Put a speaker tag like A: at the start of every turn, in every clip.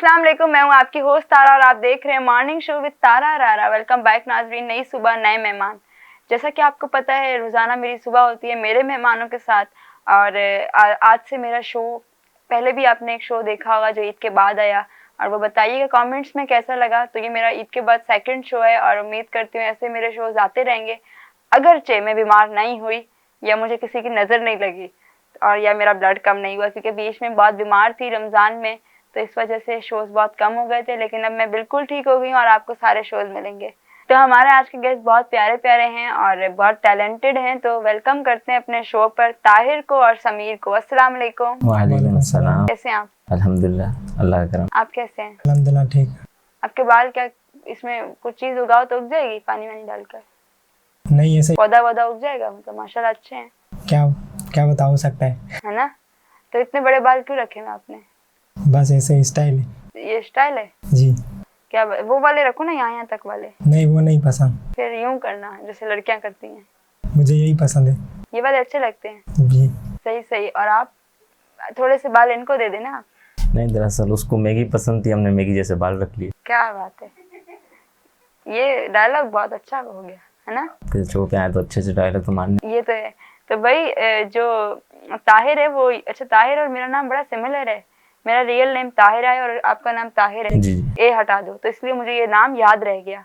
A: अस्सलाम वालेकुम, मैं हूँ आपकी होस्ट तारा और आप देख रहे हैं मॉर्निंग शो विद तारा रारा। वेलकम बैक नाजरीन। नई सुबह नए मेहमान। जैसा कि आपको पता है रोज़ाना मेरी सुबह होती है मेरे मेहमानों के साथ और आज से मेरा शो, पहले भी आपने एक शो देखा होगा जो ईद के बाद आया और वो बताइएगा कमेंट्स में कैसा लगा। तो ये मेरा ईद के बाद सेकंड शो है और उम्मीद करती हूँ ऐसे मेरे शोज आते रहेंगे, अगरचे मैं बीमार नहीं हुई या मुझे किसी की नज़र नहीं लगी और या मेरा ब्लड कम नहीं हुआ, क्योंकि बीच में बहुत बीमार थी रमज़ान में, तो इस वजह से शोज़ बहुत कम हो गए थे। लेकिन अब मैं बिल्कुल ठीक हो गई हूँ और आपको सारे शोज़ मिलेंगे। तो हमारे आज के गेस्ट बहुत प्यारे प्यारे हैं और बहुत टैलेंटेड हैं, तो वेलकम करते हैं अपने शो पर ताहिर को और समीर को। अस्सलाम वालेकुम।
B: वालेकुम अस्सलाम।
A: कैसे हैं आप?
B: अल्हम्दुलिल्लाह, अल्लाह का करम।
A: आप कैसे हैं?
C: अल्हम्दुलिल्लाह ठीक।
A: आपके बाल क्या इसमें कुछ चीज़ उगाओ तो उग जाएगी पानी वानी डालकर?
C: नहीं ऐसे
A: पौधा वौधा उग जाएगा? मतलब माशाल्लाह अच्छे हैं।
C: क्या क्या बता हो सकता
A: है ना? तो इतने बड़े बाल क्यों रखे हैं आपने?
C: बस ऐसे स्टाइल है
A: ये स्टाइल है
C: जी।
A: क्या? वो वाले रखो ना, यहाँ तक वाले।
C: नहीं वो नहीं पसंद,
A: फिर यूं करना जैसे लड़कियां करती हैं।
C: मुझे यही पसंद है
A: ये वाले अच्छे लगते हैं
C: जी।
A: सही सही। और आप थोड़े से बाल इनको दे देना आप।
B: नहीं, दरअसल उसको मैगी पसंद थी, हमने मैगी जैसे बाल रख लिए।
A: क्या बात है, ये डायलॉग बहुत अच्छा हो गया है ना?
B: फिर शो पे आए तो अच्छे से डायलॉग तो मारने।
A: ये तो है। तो भाई जो ताहिर है वो, अच्छा ताहिर और मेरा नाम बड़ा सिमिलर है। मेरा रियल नेम ताहिर है और आपका नाम ताहिर है।
B: जी जी।
A: ए हटा दो, तो इसलिए मुझे ये नाम याद रह गया।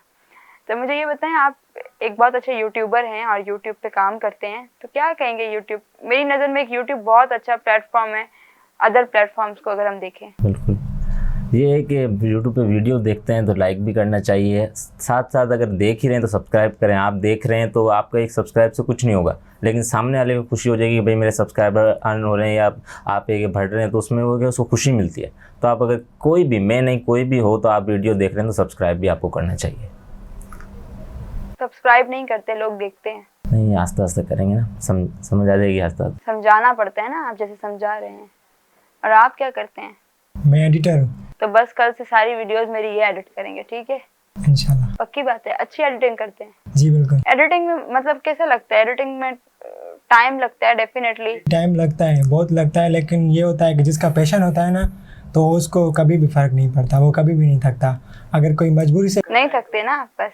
A: तो मुझे ये बताएं, आप एक बहुत अच्छे यूट्यूबर हैं और यूट्यूब पे काम करते हैं, तो क्या कहेंगे यूट्यूब? मेरी नज़र में एक यूट्यूब बहुत अच्छा प्लेटफॉर्म है अदर प्लेटफॉर्म्स को अगर हम देखें।
B: बिल्कुल, ये है कि यूट्यूब पे वीडियो देखते हैं तो लाइक भी करना चाहिए, साथ साथ अगर देख ही रहे हैं तो सब्सक्राइब करें। आप देख रहे हैं तो आपका एक सब्सक्राइब से कुछ नहीं होगा, लेकिन सामने वाले को खुशी हो जाएगी कि भाई मेरे सब्सक्राइबर अर्न हो रहे हैं या आप एक बढ़ रहे हैं, तो उसमें वो क्या उसको खुशी मिलती है। तो आप अगर कोई भी, मैं नहीं कोई भी हो, तो आप वीडियो देख रहे हैं तो सब्सक्राइब भी आपको करना चाहिए।
A: सब्सक्राइब नहीं करते लोग, देखते हैं।
B: नहीं, आस्ते आस्ते करेंगे ना, समझ आ जाएगी आस्ते आस्ते।
A: समझाना पड़ता है ना, आप जैसे समझा रहे हैं। और आप क्या करते हैं?
C: मैं एडिटर हूँ
A: तो बस कल से सारी वीडियोस मेरी ये एडिट करेंगे, ठीक है?
C: इंशाल्लाह।
A: पक्की बात है। अच्छी एडिटिंग करते हैं?
C: जी बिल्कुल।
A: एडिटिंग में मतलब कैसा लगता है? एडिटिंग में टाइम लगता है डेफिनेटली।
C: टाइम लगता है, बहुत लगता है, लेकिन ये होता है कि जिसका पैशन होता है ना, तो उसको कभी भी फर्क नहीं पड़ता, वो कभी भी नहीं थकता। अगर कोई मजबूरी से
A: नहीं थकते ना आप। बस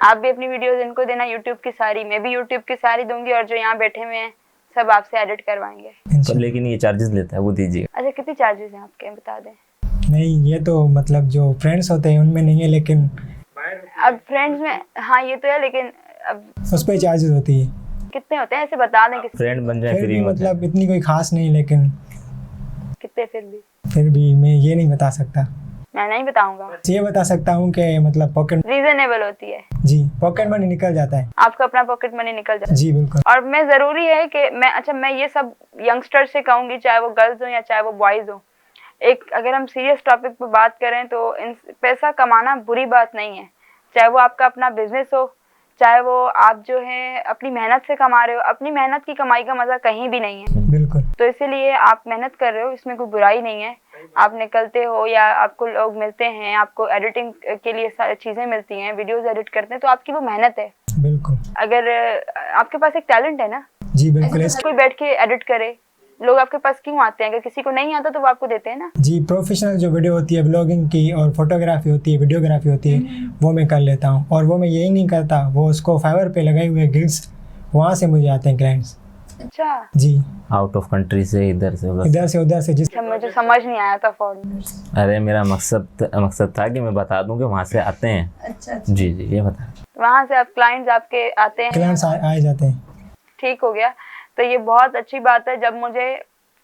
A: आप भी अपनी वीडियोस इनको देना यूट्यूब की सारी, मैं भी यूट्यूब की सारी दूंगी और जो यहाँ बैठे हुए हैं सब आपसे एडिट करवाएंगे।
B: तो लेकिन ये चार्जेस लेता है, वो दीजिए।
A: अच्छा, कितने चार्जेस हैं आपके, बता दें।
C: नहीं, ये तो मतलब जो फ्रेंड्स होते हैं उनमें नहीं है, लेकिन
A: अब फ्रेंड्स में हाँ ये तो है, लेकिन अब
C: उस पर चार्जेस होती है।
A: कितने होते हैं ऐसे बता दें किसी।
B: फ्रेंड बन जाए
C: फिर
B: फ्री
C: भी
B: में।
C: मतलब इतनी कोई खास नहीं, लेकिन
A: कितने?
C: फिर भी मैं ये नहीं बता सकता।
A: मैं नहीं बताऊंगा।
C: ये बता सकता हूँ कि मतलब पॉकेट,
A: रीजनेबल होती है।
C: जी पॉकेट मनी निकल जाता है।
A: आपका अपना पॉकेट मनी निकल जाए।
C: जी बिल्कुल।
A: और मैं ज़रूरी है कि मैं, अच्छा मैं ये सब यंगस्टर से कहूँगी, चाहे वो गर्ल्स हो या चाहे वो बॉयज़ हो, एक अगर हम सीरियस टॉपिक पे बात करें तो पैसा कमाना बुरी बात नहीं है। चाहे वो आपका अपना बिजनेस हो, चाहे वो आप जो है अपनी मेहनत से कमा रहे हो, अपनी मेहनत की कमाई का मज़ा कहीं भी नहीं है।
C: बिल्कुल।
A: तो इसीलिए आप मेहनत कर रहे हो, इसमें कोई बुराई नहीं है। आप निकलते हो या आपको लोग मिलते हैं, आपको एडिटिंग के लिए चीज़ें मिलती हैं, वीडियोस एडिट करते हैं, तो आपकी वो मेहनत है।
C: बिल्कुल।
A: अगर आपके पास एक टैलेंट है ना,
C: जी बिल्कुल।
A: कोई बैठ के एडिट करे, लोग आपके पास क्यों आते हैं? अगर किसी को नहीं आता तो वो आपको देते हैं ना।
C: जी प्रोफेशनल जो वीडियो होती है ब्लॉगिंग की और फोटोग्राफी होती है, वीडियोग्राफी होती है, वो मैं कर लेता हूँ। और वो मैं यही नहीं करता, वो उसको फाइवर पे लगाए हुए गिग्स, वहाँ से मुझे आते हैं क्लाइंट्स।
A: अच्छा
C: जी
B: आउट ऑफ कंट्री से, इधर से उधर।
C: इधर से उधर से, जिस
A: मुझे समझ नहीं आया था फॉर्म।
B: अरे मेरा मकसद था कि मैं बता दूं कि वहाँ से आते हैं। अच्छा। जी जी, ये बता।
A: वहाँ से आप क्लाइंट्स आपके आते हैं?
C: क्लाइंट्स आए जाते हैं।
A: ठीक हो गया। तो ये बहुत अच्छी बात है, जब मुझे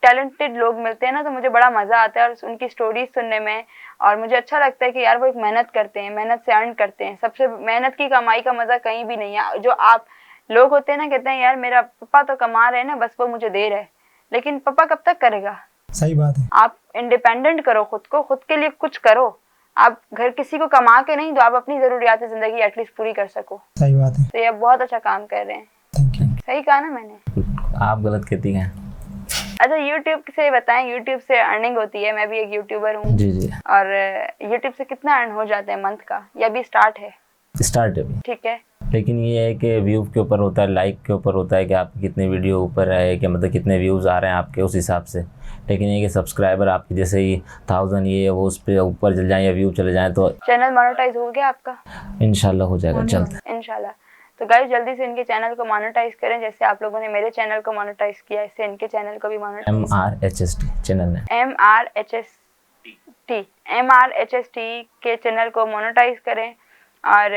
A: टैलेंटेड लोग मिलते हैं ना तो मुझे बड़ा मज़ा आता है और उनकी स्टोरीज सुनने में। और मुझे अच्छा लगता है कि यार वो एक मेहनत करते हैं, मेहनत से अर्न करते हैं। सबसे मेहनत की कमाई का मज़ा कहीं भी नहीं है। जो आप लोग होते हैं ना, कहते हैं यार मेरा पापा तो कमा रहे हैं ना, बस वो मुझे दे रहे हैं, लेकिन पापा कब तक करेगा?
C: सही बात है।
A: आप इंडिपेंडेंट करो खुद को, खुद के लिए कुछ करो। आप घर किसी को कमा के नहीं, तो आप अपनी ज़रूरियात ज़िंदगी एटलीस्ट पूरी कर सको।
C: सही बात है।
A: तो ये बहुत अच्छा काम कर रहे हैं।
C: Thank you.
A: सही कहा ना मैंने?
B: आप गलत कहती हैं।
A: अच्छा यूट्यूब से बताएं, यूट्यूब से अर्निंग होती है, मैं भी एक यूट्यूबर हूँ।
B: जी जी।
A: और यूट्यूब से कितना अर्न हो जाता है मंथ का, या भी स्टार्ट है?
B: स्टार्ट है अभी।
A: ठीक है।
B: लेकिन ये है कि व्यू के ऊपर होता है, लाइक के ऊपर होता है कि आपकी कितने वीडियो ऊपर है, कि मतलब कितने व्यूज़ आ रहे हैं आपके उस हिसाब से। लेकिन ये कि सब्सक्राइबर आपके जैसे ही 1000 ये वो उस पर ऊपर चल जाए या व्यू चले जाएँ तो
A: चैनल मोनेटाइज हो गया आपका?
B: इंशाल्लाह हो जाएगा जल्द।
A: इंशाल्लाह। तो गाइस जल्दी से इनके चैनल को मोनेटाइज करें, जैसे आप लोगों ने मेरे चैनल को मोनेटाइज किया, इससे इनके चैनल को भी मोनेटाइज।
B: MRHST चैनल है।
A: MRHST के चैनल को मोनेटाइज करें और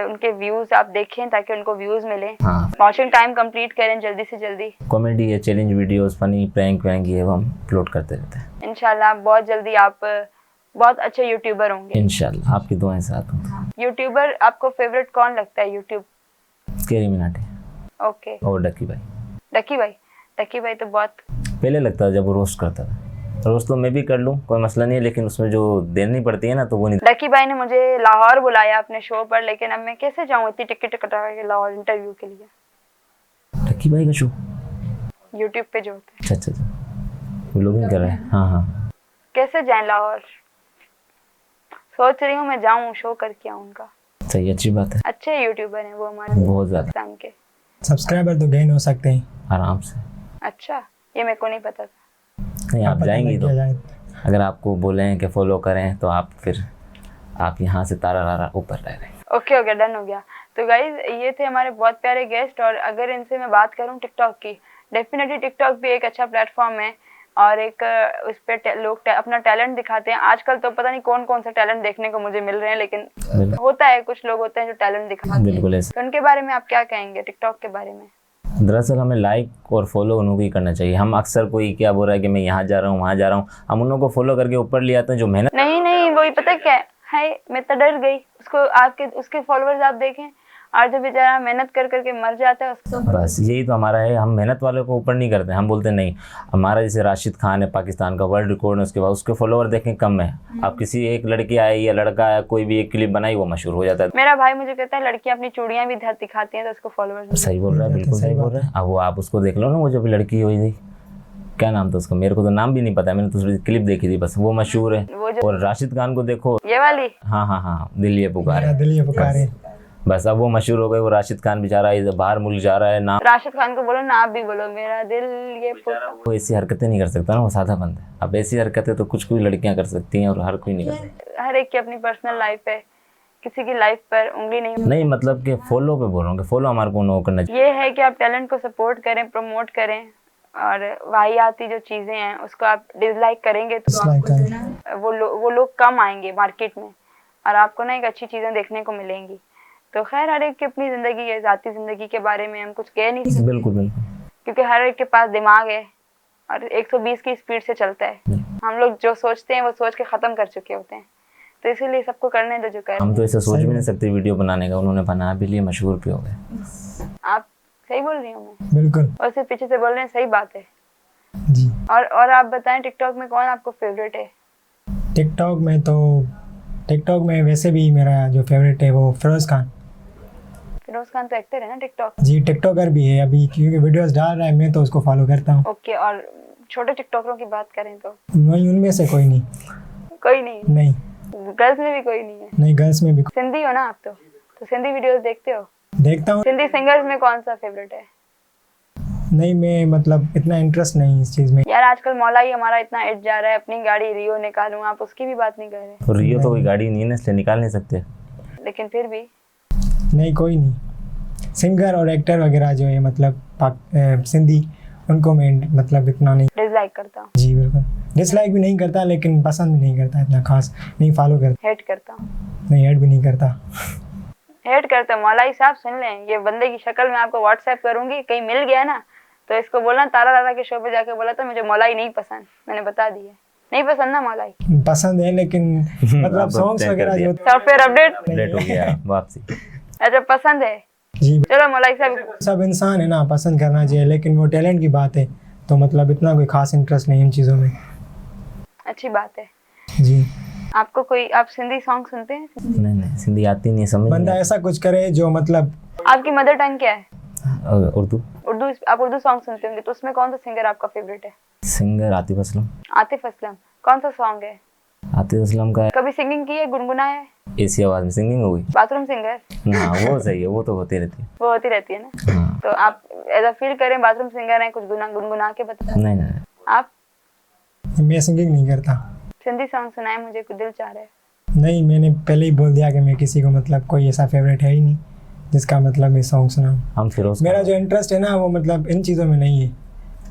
A: उनके व्यूज़ आप देखें ताकि उनको व्यूज़ मिले।
B: हाँ,
A: वॉचिंग टाइम कंप्लीट करें जल्दी से जल्दी।
B: कॉमेडी है, चैलेंज वीडियोस, फनी प्रैंक वैंक ये वो हम अपलोड करते रहते हैं।
A: इंशाल्लाह बहुत जल्दी आप बहुत अच्छे यूट्यूबर होंगे।
B: इंशाल्लाह आपकी दुआएं साथ हों।
A: यूट्यूबर आपको फेवरेट कौन लगता है यूट्यूब?
B: कैरी मिनाटी
A: ओके,
B: और डक्की भाई।
A: डक्की भाई। डक्की भाई तो बहुत
B: पहले लगता था जब वो रोस्ट करता था। रोस्ट तो मैं भी कर लूँ, कोई मसला नहीं है, लेकिन उसमें जो देनी पड़ती है ना तो वो नहीं।
A: डक्की भाई ने मुझे लाहौर बुलाया अपने शो पर, लेकिन अब मैं कैसे जाऊँ इतनी टिकट कटा के लाहौर इंटरव्यू के लिए?
B: डक्की भाई का शो
A: यूट्यूब पे जो होता है।
B: अच्छा, वो लोग कर रहे हैं। हाँ,
A: कैसे जाएं लाहौर? सोच रही हूँ मैं जाऊँ, शो करके आऊँ उनका।
B: सही, अच्छी बात है।
A: अच्छे यूट्यूबर हैं वो हमारे
B: बहुत ज़्यादा
A: पाकिस्तान के।
C: सब्सक्राइबर तो गेन हो सकते हैं
B: आराम से।
A: अच्छा, ये मेरे को नहीं पता था।
B: नहीं, आप
C: पता
B: जाएंगी
C: लग
B: तो
C: गया शायद।
B: अगर आपको बोले हैं कि फॉलो करें तो आप फिर आप यहाँ से तारा ऊपर रह रहे हैं।
A: ओके हो गया, डन हो गया। तो गाइज ये थे हमारे बहुत प्यारे गेस्ट, और अगर इनसे मैं बात करूं टिकटॉक की, डेफिनेटली टिकटॉक भी एक अच्छा प्लेटफॉर्म है और एक उस पर लोग अपना टैलेंट दिखाते हैं। आजकल तो पता नहीं कौन कौन सा टैलेंट देखने को मुझे मिल रहे हैं, लेकिन होता है कुछ लोग होते हैं जो टैलेंट दिखाते हैं।
B: बिल्कुल ऐसा।
A: तो उनके बारे में आप क्या कहेंगे, टिकटॉक के बारे में?
B: दरअसल हमें लाइक और फॉलो उन्हों को ही करना चाहिए। हम अक्सर कोई क्या बोल रहा है कि मैं यहाँ जा रहा हूँ वहाँ जा रहा हूँ, हम उन लोगों को फॉलो करके ऊपर ले आते हैं जो मेहनत।
A: नहीं वही पता है क्या है, मैं तो डर गई उसको, आपके उसके फॉलोअर्स आप देखें, और जो बेचारा मेहनत कर करके मर जाता है उसको।
B: बस यही तो हमारा है, हम मेहनत वालों को ऊपर नहीं करते। हम बोलते नहीं, हमारा जैसे राशिद खान है पाकिस्तान का, वर्ल्ड रिकॉर्ड है, उसके बाद उसके फॉलोअर देखें कम है। अब किसी एक लड़की आई या लड़का आया, कोई भी एक क्लिप बनाई वो मशहूर हो जाता है।
A: मेरा भाई मुझे कहता है लड़कियां अपनी चूड़ियां भी दिखाती हैं तो उसको फॉलोअर्स।
B: सही बोल रहा है, बिल्कुल सही बोल रहा है। अब वो आप उसको देख लो ना, वो जो भी लड़की हुई थी, क्या नाम था उसका, मेरे को तो नाम भी नहीं पता है, मैंने तो उसकी क्लिप देखी थी बस, वो मशहूर है। और राशिद खान को देखो,
A: ये वाली।
B: हाँ, दिल ये पुकार है।
C: दिल ये पुकार है।
B: बस अब वो मशहूर हो गए। वो राशिद खान बेचारा बाहर मुल्क जा रहा है, नाम
A: राशिद खान को बोलो ना, आप भी बोलो मेरा दिल ये पुकार।
B: वो ऐसी हरकतें नहीं कर सकता ना, वो सादा बंदा है। अब ऐसी हरकतें तो कुछ लड़कियां कर सकती हैं और हर कोई नहीं कर सकता।
A: हर एक की अपनी पर्सनल लाइफ है, किसी की लाइफ पर उंगली नहीं
B: मतलब कि फॉलो पे बोल रहा हूँ कि फॉलो हमारे को करना चाहिए।
A: ये है कि आप टैलेंट को सपोर्ट करें, प्रमोट करें, और वाहियाती जो चीजें हैं उसको आप डिसलाइक करेंगे तो
C: Dislike करें।
A: वो लोग कम आएंगे मार्केट में और आपको ना एक अच्छी चीजें देखने को मिलेंगी। तो खैर हर एक की अपनी जिंदगी है, जाती जिंदगी के बारे में हम कुछ कह नहीं सकते,
B: बिल्कुल
A: क्योंकि हर एक के पास दिमाग है और 120 की स्पीड से चलता है। हम लोग जो सोचते हैं वो सोच के खत्म कर चुके होते हैं, तो इसीलिए सबको करने दो जो कर।
B: हम तो ऐसा सोच भी नहीं सकते वीडियो बनाने का, उन्होंने बना भी लिया, मशहूर भी हो गए।
A: आप सही बोल रही हूँ मैं,
C: बिल्कुल,
A: और सिर्फ पीछे से बोल रहे हैं, सही बात है
C: जी।
A: और आप बताएं टिकटॉक में कौन आपको फेवरेट है?
C: टिकटॉक में वैसे भी मेरा जो फेवरेट है वो फिरोज खान।
A: फिरोज खान तो एक्टर है ना टिकटॉक?
C: जी, टिकटॉकर भी है अभी, क्योंकि वीडियोस डाल रहा है, मैं तो उसको फॉलो करता हूँ।
A: ओके, और छोटे टिकटॉकरों की बात करें तो?
C: नहीं, उनमें से कोई नहीं।
A: कोई नहीं?
C: नहीं,
A: गर्ल्स में भी कोई नहीं है?
C: नहीं, गर्ल्स में भी
A: सिंधी हो ना आप तो सिंधी वीडियोस देखते हो?
C: देखता हूँ।
A: सिंधी सिंगर्स में कौन सा फेवरेट है?
C: नहीं, मैं मतलब इतना इंटरेस्ट नहीं इस चीज़ में।
A: यार आजकल मौलाई हमारा इतना एड जा रहा है, अपनी गाड़ी रियो निकालूं, आप उसकी भी बात नहीं कर रहे।
B: तो रियो तो कोई गाड़ी नहीं है ना, इसलिए निकाल नहीं सकते।
A: लेकिन फिर भी
C: नहीं, कोई नहीं। सिंगर और एक्टर वगैरह जो है मतलब सिंधी, उनको मैं मतलब इतना नहीं।
A: डिसलाइक करता हूँ।
C: जी बिल्कुल, डिसलाइक भी नहीं करता, लेकिन पसंद भी नहीं करता, इतना खास नहीं फॉलो करता।
A: हेट करता हूँ।
C: नहीं, ऐड भी नहीं करता।
A: हेट करता हूँ। मौलाई साहब सुन लें, ये बंदे की शक्ल मैं आपको व्हाट्सएप करूंगी, कहीं मिल गया ना तो इसको बोलना तारा दादा के शो पे जाके बोला था मुझे मौलाई नहीं पसंद, मैंने बता दिया नहीं पसंद ना मौलाई।
C: पसंद है लेकिन मतलब सॉन्ग्स वगैरह जो
A: सॉफ्टवेयर अपडेट
B: लेट हो गया वापसी।
A: अच्छा, पसंद है।
C: जी,
A: चलो मौलाई साहब,
C: सब इंसान है ना, पसंद करना चाहिए, लेकिन वो टैलेंट की बात है, तो मतलब इतना कोई खास इंटरेस्ट नहीं इन चीज़ों में।
A: अच्छी बात है।
C: जी,
A: आपको कोई, आप सिंधी सॉन्ग सुनते हैं?
B: नहीं, सिंधी आती नहीं, समझ
C: बंदा ऐसा कुछ करे जो मतलब।
A: आपकी मदर टंग क्या है?
B: उर्दू।
A: आप उर्दू सॉन्ग सुनते होंगे, तो उसमें कौन सा सिंगर आपका फेवरेट है?
B: सिंगर आतिफ असलम।
A: आतिफ असलम। कौन सा सॉन्ग है?
B: आतिफ असलम का
A: कभी सिंगिंग की है, गुनगुनाया है?
B: ऐसी आवाज़ में सिंगिंग होगी।
A: बाथरूम सिंगर
B: हाँ वो सही है, वो तो होती रहती है।
A: वो होती रहती है ना।
B: हाँ
A: तो आप ऐसा फील करें बाथरूम सिंगर हैं, कुछ गुनगुना के बता।
B: नहीं नहीं
A: आप
C: मैं सिंगिंग नहीं करता।
A: सिंधी सॉन्ग सुनाए मुझे, कुछ दिल चाह रहा है।
C: नहीं, मैंने पहले ही बोल दिया कि मैं किसी को मतलब कोई ऐसा फेवरेट है ही नहीं जिसका मतलब मैं सॉन्ग सुनाऊँ।
B: हम फिरोज
C: मेरा जो इंटरेस्ट है ना वो मतलब इन चीज़ों में नहीं है,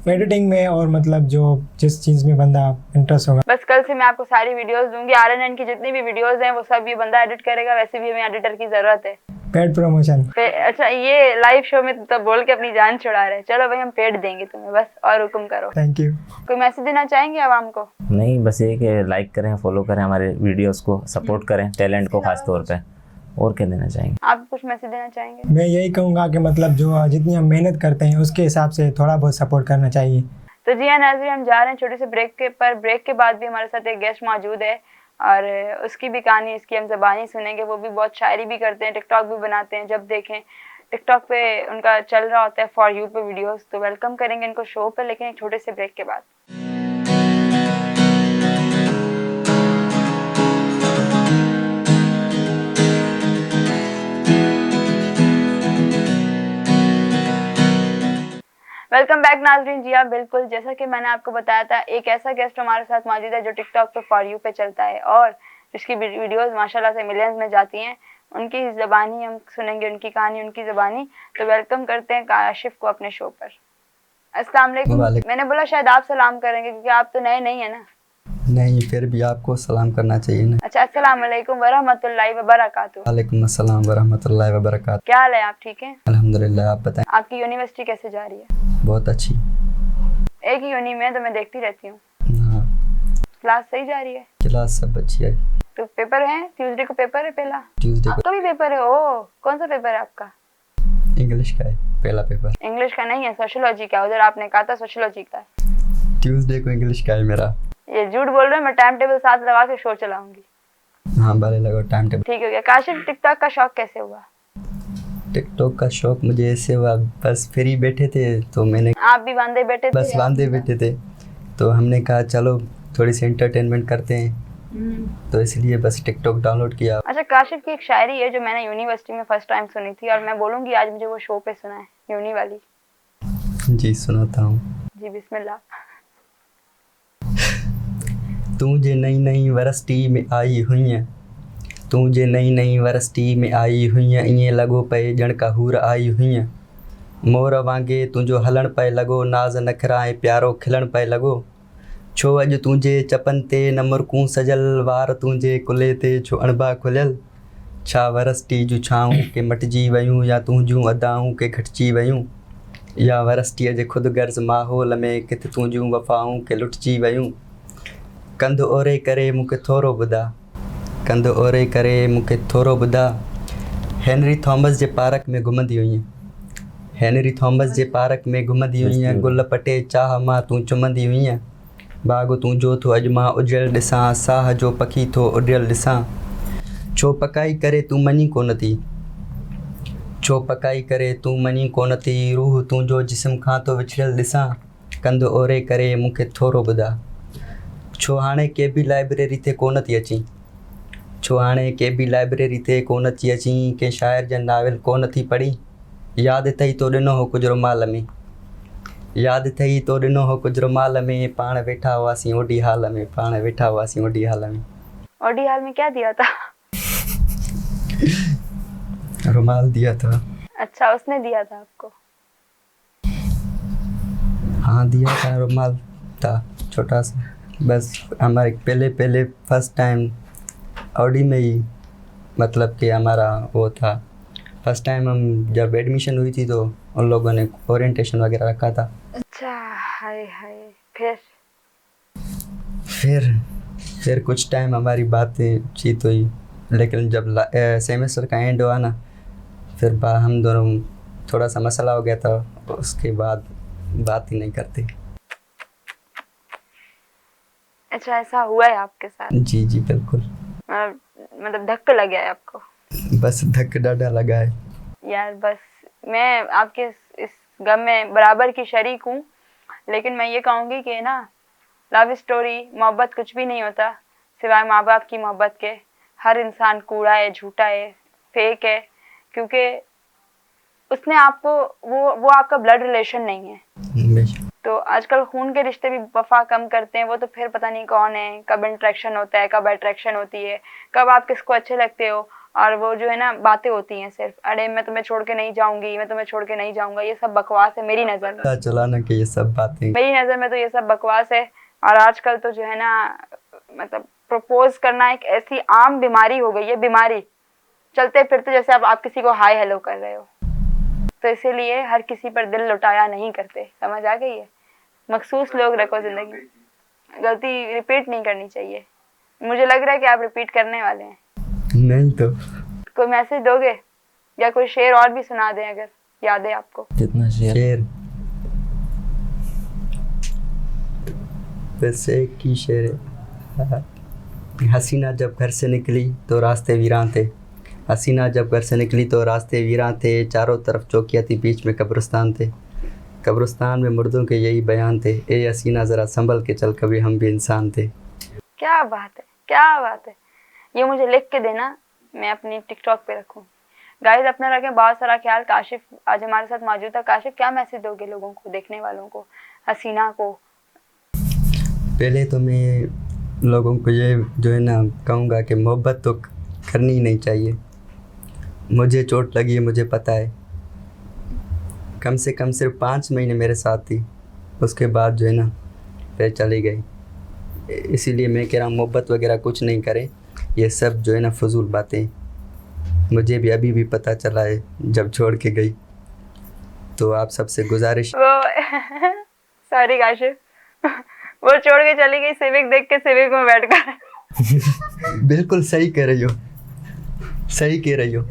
C: एडिटिंग में, और मतलब जो जिस चीज़ में बंदा इंटरेस्ट होगा।
A: बस कल से मैं आपको सारी वीडियोस दूंगी, RNN की जितनी भी वीडियोस हैं वो सब ये बंदा एडिट करेगा। वैसे भी हमें एडिटर की जरूरत है।
C: Paid promotion.
A: अच्छा, ये लाइव शो में तो बोल के अपनी जान छुड़ा रहे। चलो भाई, हम पेड देंगे तुम्हें, बस और हुक्म करो।
C: Thank you.
A: कोई मैसेज देना चाहेंगे आवाम को?
B: नहीं, बस ये कि लाइक करें, फॉलो करें हमारे वीडियोस को, सपोर्ट करें टैलेंट को खास तौर पे। और क्या देना चाहेंगे?
A: आप कुछ मैसेज देना चाहेंगे?
C: मैं यही कहूँगा कि मतलब जो जितनी हम मेहनत करते हैं उसके हिसाब से थोड़ा बहुत सपोर्ट करना चाहिए।
A: तो जी हाँ नाज़रीन, हम जा रहे हैं छोटे से ब्रेक के पर। ब्रेक के बाद भी हमारे साथ एक गेस्ट मौजूद है और उसकी भी कहानी, इसकी हम ज़बानी सुनेंगे। वो भी बहुत शायरी भी करते हैं, टिकटॉक भी बनाते हैं। जब देखें टिकटॉक पे उनका चल रहा होता है फॉर यू पे वीडियोस। तो वेलकम करेंगे इनको शो पे, लेकिन एक छोटे से ब्रेक के बाद। वेलकम बैक नाजरीन। जी हाँ बिल्कुल, जैसा कि मैंने आपको बताया था, एक ऐसा गेस्ट हमारे साथ मौजूद है जो टिकटॉक पे फॉर यू पे चलता है और जिसकी वीडियोस माशाल्लाह से मिलियंस में जाती हैं। उनकी ज़बानी हम सुनेंगे, उनकी कहानी, उनकी ज़बानी। तो वेलकम करते हैं काशिफ को अपने शो पर। अस्सलाम वालेकुम। मैंने बोला शायद आप सलाम करेंगे क्योंकि आप तो नए नहीं है ना।
D: नहीं, फिर भी आपको सलाम करना चाहिए ना।
A: अच्छा, अस्सलाम वालेकुम वरहमतुल्लाहि वबरकातुहू।
D: वालेकुम अस्सलाम वरहमतुल्लाहि वबरकातुहू।
A: क्या हाल है, आप ठीक हैं?
D: अल्हम्दुलिल्लाह, आप बताएं।
A: आपकी यूनिवर्सिटी कैसे जा रही है?
D: बहुत अच्छी।
A: एक ही यूनि में तो मैं देखती रहती हूँ।
D: हाँ,
A: क्लास सही जा रही है?
D: क्लास सब अच्छी है।
A: तो पेपर है, ट्यूसडे को पेपर है पहला?
D: ट्यूसडे
A: आपका भी पेपर है? ओ, कौन सा पेपर है आपका?
D: को इंग्लिश का है पहला पेपर।
A: इंग्लिश का नहीं है, सोशियोलॉजी का। उधर आपने कहा था सोशियोलॉजी का।
D: ट्यूसडे को इंग्लिश का है मेरा।
A: ये झूठ बोल रहे हैं, मैं टाइम टेबल साथ लगा के शो चलाऊंगी।
D: हाँ, बाले लगाओ टाइम टेबल।
A: ठीक हो गया। काशिफ, टिकटॉक का शौक कैसे हुआ?
D: टिकटॉक का शौक मुझे ऐसे हुआ, बस फ्री बैठे थे तो मैंने,
A: आप भी बांधे बैठे थे?
D: बस बांधे बैठे थे तो हमने कहा चलो थोड़ी सी एंटरटेनमेंट करते हैं, तो इसलिए बस टिकटॉक डाउनलोड किया।
A: अच्छा, काशिफ की एक शायरी है जो मैंने यूनिवर्सिटी में फर्स्ट टाइम सुनी थी और मैं बोलूंगी आज मुझे वो शो पे सुना है, यूनी वाली।
D: जी सुनाता हूँ।
A: जी बिस्मिल्लाह।
D: तू जे नई नई यूनिवर्सिटी में आई हुई है, तू जे नई नई यूनिवर्सिटी में आई हुई है, ईअं लॻो पए ॼण का हूर आई हुई है। मोर वांगे तुंहिंजो हलण पए लॻो, नाज़ नखरा ऐं प्यारो खिलण पए लॻो। छो अॼु तुंहिंजे चपनि ते न मुरकूं सजल, वार तुंहिंजे कुल्हे ते छो अणिबा खुलियल। छा यूनिवर्सिटी जूं छाऊं के मटिजी वियूं, या तुंहिंजूं अदाऊं के घटिजी वियूं, या यूनिवर्सिटीअ जे ख़ुदिगर्ज़ माहौल में किथे तुंहिंजूं वफ़ाऊं के लुटिजी वियूं। कंध ओरे करे मूंखे थोरो ॿुधा, कंध ओरे करे मूंखे थोरो ॿुधा। हेनरी थॉमस जे पार्क में घुमंदी हुई, हेनरी थॉमस जे पार्क में घुमंदी हुई, गुल पटे चाह मां तूं चुमंदी हुई। बाग़ तुंहिंजो थो अॼु मां उजड़ियल ॾिसां, साह जो पखी थो उॾियल ॾिसां। छो पकाई करे तूं मञी कोन थी, छो पकाई करे तूं मञी कोन थी, रूह तुंहिंजो जिस्म खां थो विछड़ियल ॾिसां। कंध ओरे करे मूंखे थोरो ॿुधा। छो हाणे के बि लाइब्रेरी ते कोन थी अची, छो हाणे के बि लाइब्रेरी ते कोन थी अची, के शाइर जा नाविल कोन थी पढ़ी। यादि अथई तो ॾिनो हो कुझु रुमाल में, यादि अथई तो ॾिनो हो कुझु रुमाल में, पाण वेठा हुआसीं ओॾी हाल में, पाण वेठा हुआसीं ओॾी हाल में।
A: ओडी हाल में क्या दिया था?
D: रुमाल दिया था।
A: अच्छा, उसने दिया था आपको?
D: हाँ दिया था, रुमाल था छोटा सा। बस हमारे पहले फर्स्ट टाइम ऑडी में ही, मतलब कि हमारा वो था फर्स्ट टाइम। हम जब एडमिशन हुई थी तो उन लोगों ने ओरिएंटेशन वगैरह रखा था।
A: अच्छा, हाय हाय। फिर
D: कुछ टाइम हमारी बातचीत हुई, लेकिन जब सेमेस्टर का एंड हुआ ना, फिर हम दोनों थोड़ा सा मसला हो गया था, उसके बाद बात ही नहीं करते।
A: अच्छा, ऐसा हुआ है आपके साथ?
D: जी जी बिल्कुल।
A: मतलब धक्का लग गया है आपको?
D: बस धक्का डाढ़ा लगा है
A: यार, बस मैं आपके इस गम में बराबर की शरीक हूँ, लेकिन मैं ये कहूँगी कि ना, लव स्टोरी, मोहब्बत कुछ भी नहीं होता। सिवाय माँ बाप की मोहब्बत के हर इंसान कूड़ा है, झूठा है, फेक है, क्योंकि उसने आपको वो आपका ब्लड रिलेशन नहीं है।
D: बेशक।
A: तो आजकल खून के रिश्ते भी वफा कम करते हैं, वो तो फिर पता नहीं कौन है, कब इंटरेक्शन होता है, कब अट्रैक्शन होती है, कब आप किसको अच्छे लगते हो, और वो जो है ना बातें होती हैं सिर्फ, अरे मैं तुम्हें छोड़ के नहीं जाऊंगी, मैं तुम्हें छोड़ के नहीं जाऊंगा, ये सब बकवास है मेरी नज़र में।
D: पता चला ना कि ये सब बातें
A: मेरी नज़र में तो ये सब बकवास है। और आजकल तो जो है ना मतलब प्रपोज करना एक ऐसी आम बीमारी हो गई है, बीमारी, चलते फिरते जैसे आप किसी को हाय हेलो कर रहे हो। तो इसीलिए हर किसी पर दिल लुटाया नहीं करते, समझ आ गई है। मखसूस लोग रखो ज़िंदगी, गलती रिपीट नहीं करनी चाहिए। मुझे लग रहा है कि आप रिपीट करने वाले हैं।
D: नहीं तो
A: कोई मैसेज दोगे या कोई शेर और भी सुना दें अगर याद है आपको?
B: कितना शेर?
D: शेर वैसे एक ही शेर है। हसीना जब घर से निकली तो रास्ते वीरान थे, हसीना जब घर से निकली तो रास्ते वीरान थे, चारों तरफ चौकियाँ थी, बीच में कब्रिस्तान थे, कब्रिस्तान में मुर्दों के यही बयान थे, ए हसीना ज़रा संभल के चल, कभी हम भी इंसान थे।
A: क्या बात है, क्या बात है। ये मुझे लिख के देना, मैं अपनी टिकटॉक पे रखूँ। गाइस अपना रखें बहुत सारा ख्याल। काशिफ आज हमारे साथ मौजूद है। काशिफ, क्या मैसेज दोगे लोगों को, देखने वालों को, हसीना को?
D: पहले तो मैं लोगों को ये जो है ना कहूँगा कि मोहब्बत तो करनी ही नहीं चाहिए। मुझे चोट लगी है, मुझे पता है, कम से कम सिर्फ 5 महीने मेरे साथ थी, उसके बाद जो है ना फिर चली गई। इसीलिए मैं कह रहा हूँ मोहब्बत वगैरह कुछ नहीं करें, ये सब जो है ना फजूल बातें। मुझे भी अभी भी पता चला है जब छोड़ के गई। तो आप सबसे गुजारिश
A: वो सॉरी काशिफ, वो छोड़ के चली गई सिविक देख के, सिविक में बैठ कर।
D: बिल्कुल सही कह रही हो, सही कह रही हो।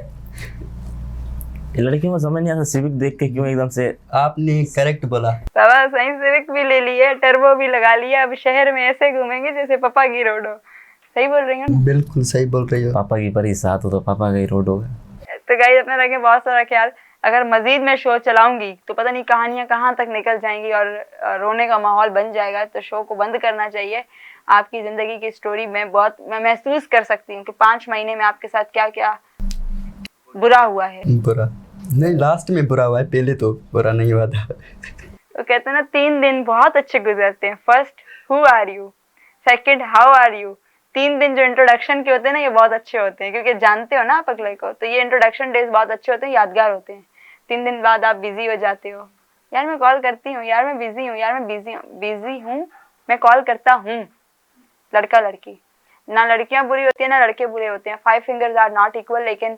B: ये लड़कियों को समझ नहीं आता सिविक देख के क्यों एकदम से।
D: आपने करेक्ट बोला।
A: बाबा सही सिविक भी ले ली है, टर्बो भी लगा लिया, अब शहर में ऐसे घूमेंगे जैसे पापा की रोड हो। सही बोल रही हूँ ना?
D: बिल्कुल सही बोल रही हो।
B: पापा की परी साथ हो तो पापा का ही रोड होगा।
A: तो गाइस अपना रखें बहुत सारा ख्याल। अगर मजीद मैं शो चलाऊंगी तो पता नहीं कहानियां कहाँ तक निकल जाएंगी और रोने का माहौल बन जाएगा, तो शो को बंद करना चाहिए। आपकी ज़िंदगी की स्टोरी मैं महसूस कर सकती हूँ कि 5 महीने में आपके साथ क्या क्या बुरा हुआ है।
D: बुरा नहीं, लास्ट में बुरा हुआ है, पहले तो बुरा नहीं हुआ था।
A: तो कहते हैं ना 3 दिन बहुत अच्छे गुजरते हैं। First who are you, second how are you. 3 दिन जो इंट्रोडक्शन के होते हैं ना, ये बहुत अच्छे होते हैं, क्योंकि जानते हो ना आप अगले को, तो ये इंट्रोडक्शन डेज बहुत अच्छे होते हैं, यादगार होते हैं। 3 दिन बाद आप बिजी हो जाते हो, यार मैं कॉल करती हूँ, यार मैं बिजी हूँ, यार मैं बिजी हूँ, मैं कॉल करता हूँ। लड़का लड़की, ना लड़कियां बुरी होती है ना लड़के बुरे होते हैं। 5 फिंगर्स आर नॉट इक्वल, लेकिन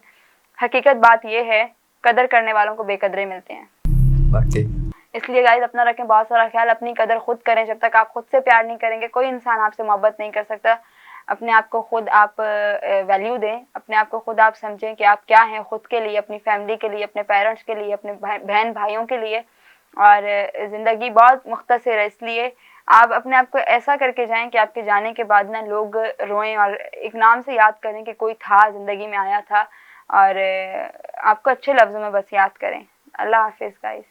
A: हकीकत बात ये है, कदर करने वालों को बेकदरे मिलते हैं।
D: वाकई।
A: इसलिए गाइस अपना रखें बहुत सारा ख्याल, अपनी कदर खुद करें। जब तक आप खुद से प्यार नहीं करेंगे, कोई इंसान आपसे मोहब्बत नहीं कर सकता। अपने आप को खुद आप वैल्यू दें, अपने आप को खुद आप समझें कि आप क्या हैं, खुद के लिए, अपनी फैमिली के लिए, अपने पेरेंट्स के लिए, अपने बहन भाइयों के लिए। और ज़िंदगी बहुत मुख्तसर है, इसलिए आप अपने आप को ऐसा करके जाएं कि आपके जाने के बाद ना लोग रोएं और एक नाम से याद करें कि कोई था ज़िंदगी में, आया था, और आपको अच्छे लफ्ज़ों में बस याद करें। अल्लाह हाफिज़ गाइस।